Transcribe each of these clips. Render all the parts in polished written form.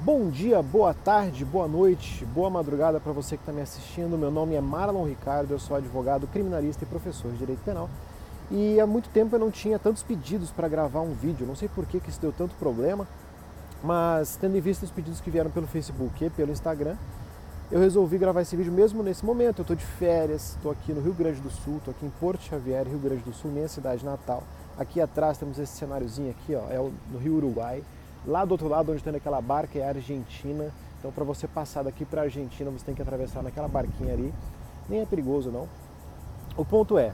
Bom dia, boa tarde, boa noite, boa madrugada para você que está me assistindo. Meu nome é Marlon Ricardo, eu sou advogado criminalista e professor de Direito Penal. E há muito tempo eu não tinha tantos pedidos para gravar um vídeo, não sei por que isso deu tanto problema, mas tendo em vista os pedidos que vieram pelo Facebook e pelo Instagram, eu resolvi gravar esse vídeo mesmo nesse momento. Eu estou de férias, estou aqui no Rio Grande do Sul, estou aqui em Porto Xavier, Rio Grande do Sul, minha cidade natal. Aqui atrás temos esse cenáriozinho aqui, ó, no Rio Uruguai. Lá do outro lado, onde tem aquela barca, é a Argentina. Então, para você passar daqui para a Argentina, você tem que atravessar naquela barquinha ali. Nem é perigoso, não. O ponto é,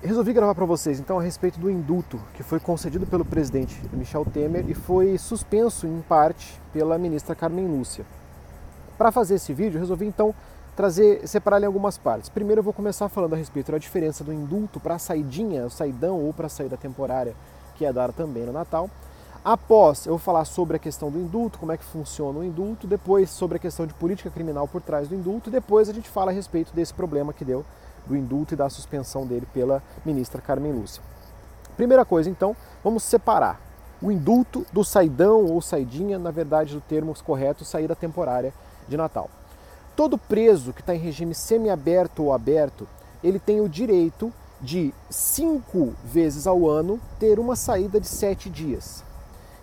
resolvi gravar para vocês, então, a respeito do indulto que foi concedido pelo presidente Michel Temer e foi suspenso, em parte, pela ministra Carmen Lúcia. Para fazer esse vídeo, resolvi, então, separar ele em algumas partes. Primeiro, eu vou começar falando a respeito da diferença do indulto para a saidinha, o saidão ou para a saída temporária, que é dada também no Natal. Após, eu vou falar sobre a questão do indulto, como é que funciona o indulto, depois sobre a questão de política criminal por trás do indulto, e depois a gente fala a respeito desse problema que deu do indulto e da suspensão dele pela ministra Carmen Lúcia. Primeira coisa, então, vamos separar o indulto do saidão ou saidinha, na verdade, do termo correto, saída temporária de Natal. Todo preso que está em regime semiaberto ou aberto, ele tem o direito de 5 vezes ao ano ter uma saída de 7 dias.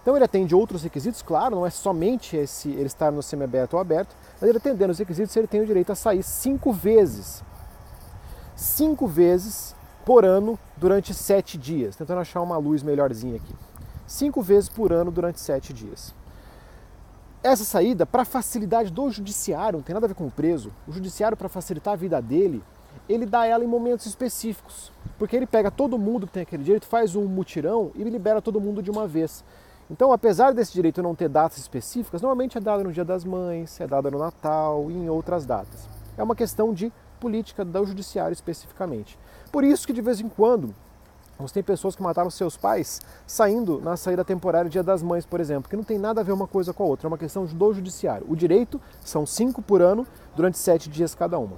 Então ele atende outros requisitos, claro, não é somente ele estar no semiaberto ou aberto, mas ele atendendo os requisitos, ele tem o direito a sair 5 vezes. 5 vezes por ano durante 7 dias. Tentando achar uma luz melhorzinha aqui. 5 vezes por ano durante 7 dias. Essa saída, para facilidade do judiciário, não tem nada a ver com o preso, o judiciário, para facilitar a vida dele, ele dá ela em momentos específicos. Porque ele pega todo mundo que tem aquele direito, faz um mutirão e libera todo mundo de uma vez. Então, apesar desse direito não ter datas específicas, normalmente é dado no Dia das Mães, é dado no Natal e em outras datas. É uma questão de política do judiciário especificamente. Por isso que de vez em quando, você tem pessoas que mataram seus pais saindo na saída temporária Dia das Mães, por exemplo, que não tem nada a ver uma coisa com a outra, é uma questão do judiciário. O direito são 5 por ano, durante 7 dias cada uma.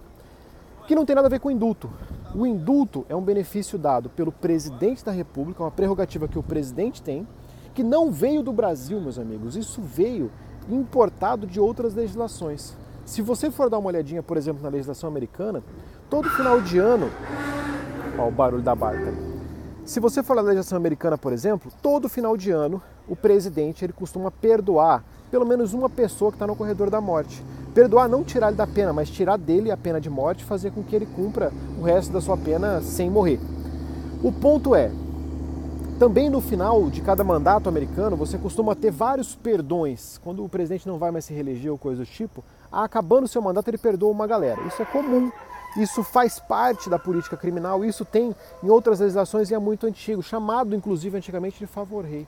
Que não tem nada a ver com o indulto. O indulto é um benefício dado pelo presidente da República, uma prerrogativa que o presidente tem, que não veio do Brasil, meus amigos, isso veio importado de outras legislações. Se você for dar uma olhadinha, por exemplo, na legislação americana, todo final de ano, ó, o barulho da barca. Se você for na legislação americana, por exemplo, todo final de ano, o presidente ele costuma perdoar pelo menos uma pessoa que está no corredor da morte. Perdoar, não tirar ele da pena, mas tirar dele a pena de morte e fazer com que ele cumpra o resto da sua pena sem morrer. O ponto é, também no final de cada mandato americano, você costuma ter vários perdões. Quando o presidente não vai mais se reeleger ou coisa do tipo, acabando o seu mandato, ele perdoa uma galera. Isso é comum, isso faz parte da política criminal, isso tem em outras legislações e é muito antigo, chamado inclusive antigamente de favor-rei.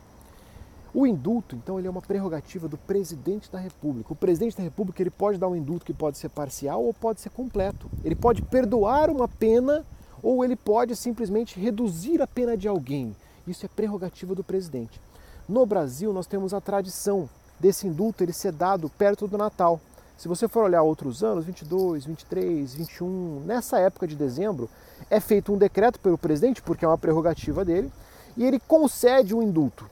O indulto, então, ele é uma prerrogativa do presidente da República. O presidente da República ele pode dar um indulto que pode ser parcial ou pode ser completo. Ele pode perdoar uma pena ou ele pode simplesmente reduzir a pena de alguém. Isso é prerrogativa do presidente. No Brasil, nós temos a tradição desse indulto ele ser dado perto do Natal. Se você for olhar outros anos, 22, 23, 21, nessa época de dezembro, é feito um decreto pelo presidente, porque é uma prerrogativa dele, e ele concede um indulto.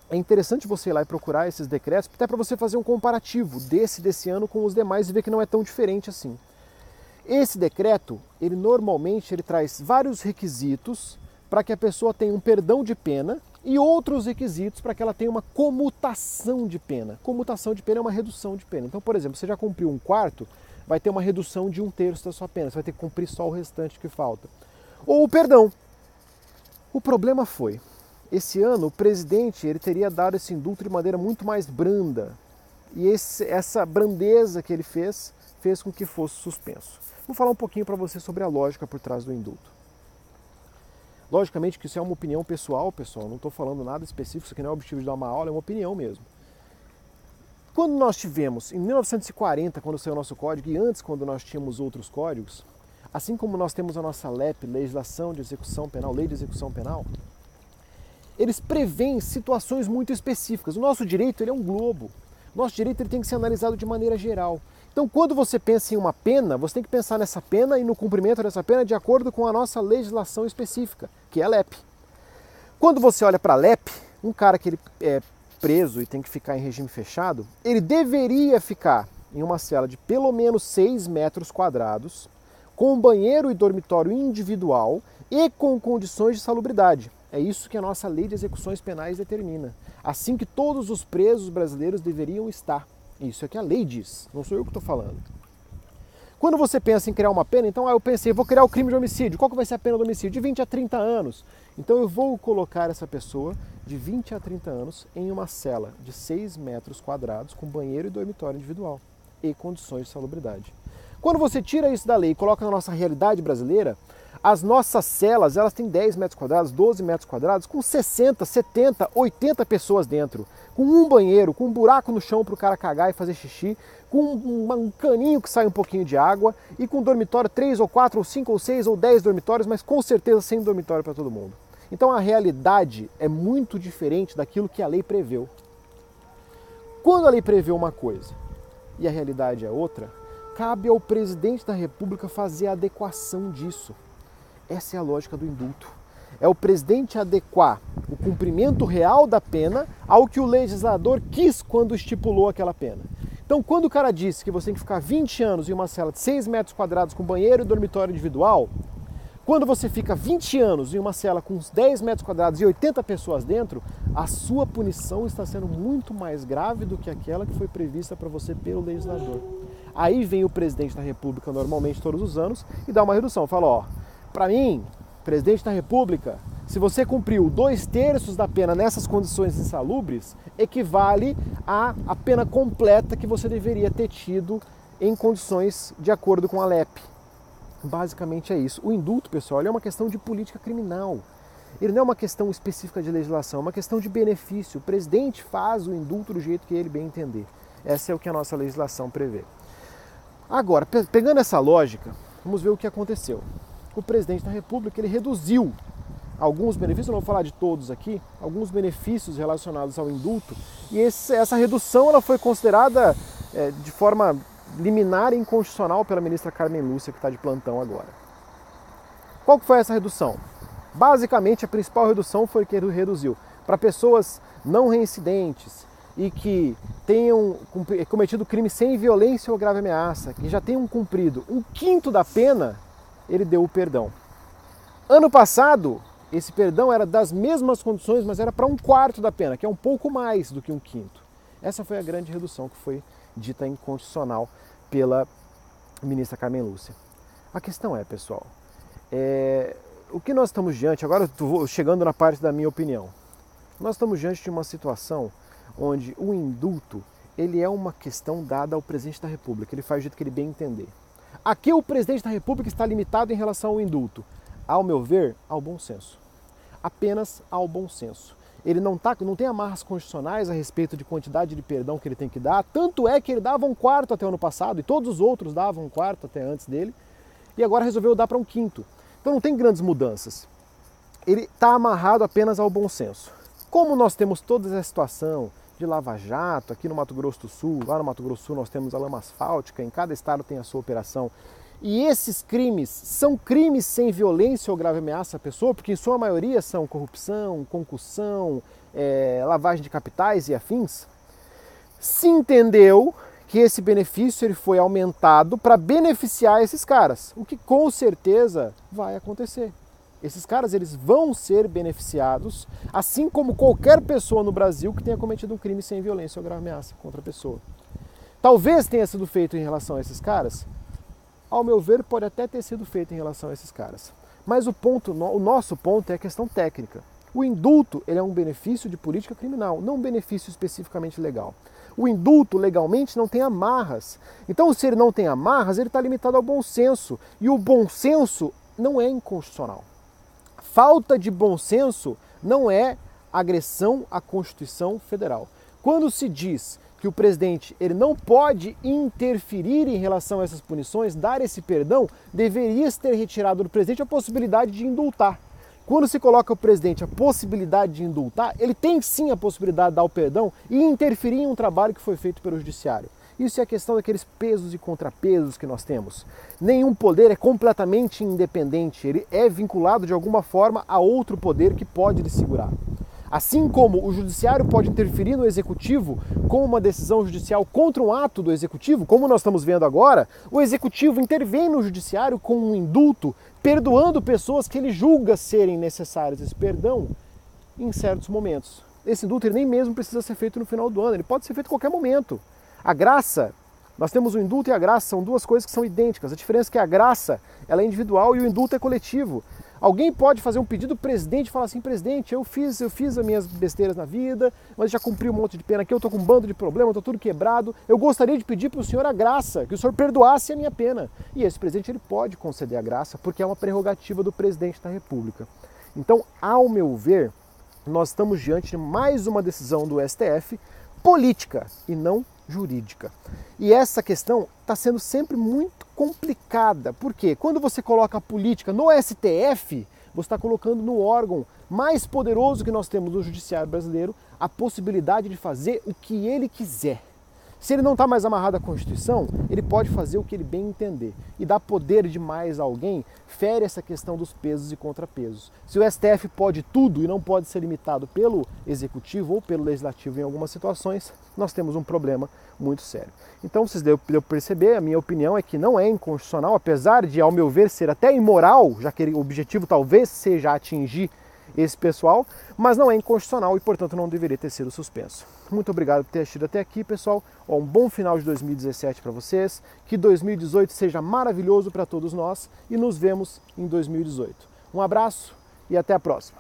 É interessante você ir lá e procurar esses decretos, até para você fazer um comparativo desse ano com os demais e ver que não é tão diferente assim. Esse decreto, ele normalmente traz vários requisitos para que a pessoa tenha um perdão de pena e outros requisitos para que ela tenha uma comutação de pena. Comutação de pena é uma redução de pena. Então, por exemplo, você já cumpriu 1/4, vai ter uma redução de 1/3 da sua pena. Você vai ter que cumprir só o restante que falta. Ou o perdão. O problema foi, esse ano o presidente ele teria dado esse indulto de maneira muito mais branda. E essa brandeza que ele fez com que fosse suspenso. Vou falar um pouquinho para você sobre a lógica por trás do indulto. Logicamente que isso é uma opinião pessoal, pessoal, não estou falando nada específico, isso aqui não é o objetivo de dar uma aula, é uma opinião mesmo. Quando nós tivemos, em 1940, quando saiu o nosso código, e antes quando nós tínhamos outros códigos, assim como nós temos a nossa LEP, Legislação de Execução Penal, Lei de Execução Penal, eles prevêem situações muito específicas. O nosso direito ele é um globo, o nosso direito ele tem que ser analisado de maneira geral. Então, quando você pensa em uma pena, você tem que pensar nessa pena e no cumprimento dessa pena de acordo com a nossa legislação específica, que é a LEP. Quando você olha para a LEP, um cara que ele preso e tem que ficar em regime fechado, ele deveria ficar em uma cela de pelo menos 6 metros quadrados, com banheiro e dormitório individual e com condições de salubridade. É isso que a nossa lei de execuções penais determina. Assim que todos os presos brasileiros deveriam estar. Isso é que a lei diz, não sou eu que estou falando. Quando você pensa em criar uma pena, então eu pensei, vou criar o crime de homicídio. Qual que vai ser a pena do homicídio? De 20 a 30 anos. Então eu vou colocar essa pessoa de 20 a 30 anos em uma cela de 6 metros quadrados com banheiro e dormitório individual e condições de salubridade. Quando você tira isso da lei e coloca na nossa realidade brasileira, as nossas celas, elas têm 10 metros quadrados, 12 metros quadrados, com 60, 70, 80 pessoas dentro, com um banheiro, com um buraco no chão para o cara cagar e fazer xixi, com um caninho que sai um pouquinho de água e com dormitório 3 ou 4 ou 5 ou 6 ou 10 dormitórios, mas com certeza sem dormitório para todo mundo. Então a realidade é muito diferente daquilo que a lei preveu. Quando a lei prevê uma coisa e a realidade é outra, cabe ao presidente da República fazer a adequação disso. Essa é a lógica do indulto. É o presidente adequar o cumprimento real da pena ao que o legislador quis quando estipulou aquela pena. Então, quando o cara disse que você tem que ficar 20 anos em uma cela de 6 metros quadrados com banheiro e dormitório individual, quando você fica 20 anos em uma cela com uns 10 metros quadrados e 80 pessoas dentro, a sua punição está sendo muito mais grave do que aquela que foi prevista para você pelo legislador. Aí vem o presidente da República, normalmente todos os anos, e dá uma redução. Fala, ó, para mim, presidente da República, se você cumpriu 2/3 da pena nessas condições insalubres, equivale à pena completa que você deveria ter tido em condições de acordo com a LEP. Basicamente é isso. O indulto, pessoal, é uma questão de política criminal. Ele não é uma questão específica de legislação, é uma questão de benefício. O presidente faz o indulto do jeito que ele bem entender. Essa é o que a nossa legislação prevê. Agora, pegando essa lógica, vamos ver o que aconteceu. O presidente da República, ele reduziu alguns benefícios, eu não vou falar de todos aqui, alguns benefícios relacionados ao indulto, e essa redução ela foi considerada de forma liminar e inconstitucional pela ministra Carmen Lúcia, que está de plantão agora. Qual que foi essa redução? Basicamente, a principal redução foi que ele reduziu para pessoas não reincidentes e que tenham cometido crime sem violência ou grave ameaça, que já tenham cumprido 1/5 da pena, ele deu o perdão. Ano passado, esse perdão era das mesmas condições, mas era para 1/4 da pena, que é um pouco mais do que 1/5. Essa foi a grande redução que foi dita inconstitucional pela ministra Carmen Lúcia. A questão é, pessoal, o que nós estamos diante, agora eu estou chegando na parte da minha opinião, nós estamos diante de uma situação onde o indulto ele é uma questão dada ao presidente da República, ele faz do jeito que ele bem entender. Aqui o presidente da República está limitado em relação ao indulto, ao meu ver, ao bom senso. Apenas ao bom senso. Ele não tem amarras constitucionais a respeito de quantidade de perdão que ele tem que dar, tanto é que ele dava 1/4 até o ano passado, e todos os outros davam 1/4 até antes dele, e agora resolveu dar para 1/5. Então não tem grandes mudanças. Ele está amarrado apenas ao bom senso. Como nós temos toda essa situação de Lava Jato, aqui no Mato Grosso do Sul, lá no Mato Grosso do Sul nós temos a lama asfáltica, em cada estado tem a sua operação, e esses crimes são crimes sem violência ou grave ameaça à pessoa, porque em sua maioria são corrupção, concussão, lavagem de capitais e afins, se entendeu que esse benefício ele foi aumentado para beneficiar esses caras, o que com certeza vai acontecer. Esses caras eles vão ser beneficiados, assim como qualquer pessoa no Brasil que tenha cometido um crime sem violência ou grave ameaça contra a pessoa. Talvez tenha sido feito em relação a esses caras. Ao meu ver, pode até ter sido feito em relação a esses caras. Mas o nosso ponto é a questão técnica. O indulto ele é um benefício de política criminal, não um benefício especificamente legal. O indulto legalmente não tem amarras. Então, se ele não tem amarras, ele está limitado ao bom senso. E o bom senso não é inconstitucional. Falta de bom senso não é agressão à Constituição Federal. Quando se diz que o presidente ele não pode interferir em relação a essas punições, dar esse perdão, deveria ter retirado do presidente a possibilidade de indultar. Quando se coloca o presidente a possibilidade de indultar, ele tem sim a possibilidade de dar o perdão e interferir em um trabalho que foi feito pelo judiciário. Isso é a questão daqueles pesos e contrapesos que nós temos. Nenhum poder é completamente independente, ele é vinculado de alguma forma a outro poder que pode lhe segurar. Assim como o judiciário pode interferir no executivo com uma decisão judicial contra um ato do executivo, como nós estamos vendo agora, o executivo intervém no judiciário com um indulto, perdoando pessoas que ele julga serem necessárias esse perdão em certos momentos. Esse indulto ele nem mesmo precisa ser feito no final do ano, ele pode ser feito em qualquer momento. A graça, nós temos o indulto e a graça, são duas coisas que são idênticas. A diferença é que a graça ela é individual e o indulto é coletivo. Alguém pode fazer um pedido ao presidente e falar assim, presidente, eu fiz as minhas besteiras na vida, mas já cumpri um monte de pena aqui, eu estou com um bando de problema, estou tudo quebrado, eu gostaria de pedir para o senhor a graça, que o senhor perdoasse a minha pena. E esse presidente ele pode conceder a graça, porque é uma prerrogativa do presidente da República. Então, ao meu ver, nós estamos diante de mais uma decisão do STF política e não jurídica. E essa questão está sendo sempre muito complicada, porque quando você coloca a política no STF, você está colocando no órgão mais poderoso que nós temos no judiciário brasileiro a possibilidade de fazer o que ele quiser. Se ele não está mais amarrado à Constituição, ele pode fazer o que ele bem entender. E dar poder demais a alguém fere essa questão dos pesos e contrapesos. Se o STF pode tudo e não pode ser limitado pelo Executivo ou pelo Legislativo em algumas situações, nós temos um problema muito sério. Então, vocês deu para perceber, a minha opinião é que não é inconstitucional, apesar de, ao meu ver, ser até imoral, já que o objetivo talvez seja atingir esse pessoal, mas não é inconstitucional e, portanto, não deveria ter sido suspenso. Muito obrigado por ter assistido até aqui, pessoal. Um bom final de 2017 para vocês, que 2018 seja maravilhoso para todos nós e nos vemos em 2018. Um abraço e até a próxima.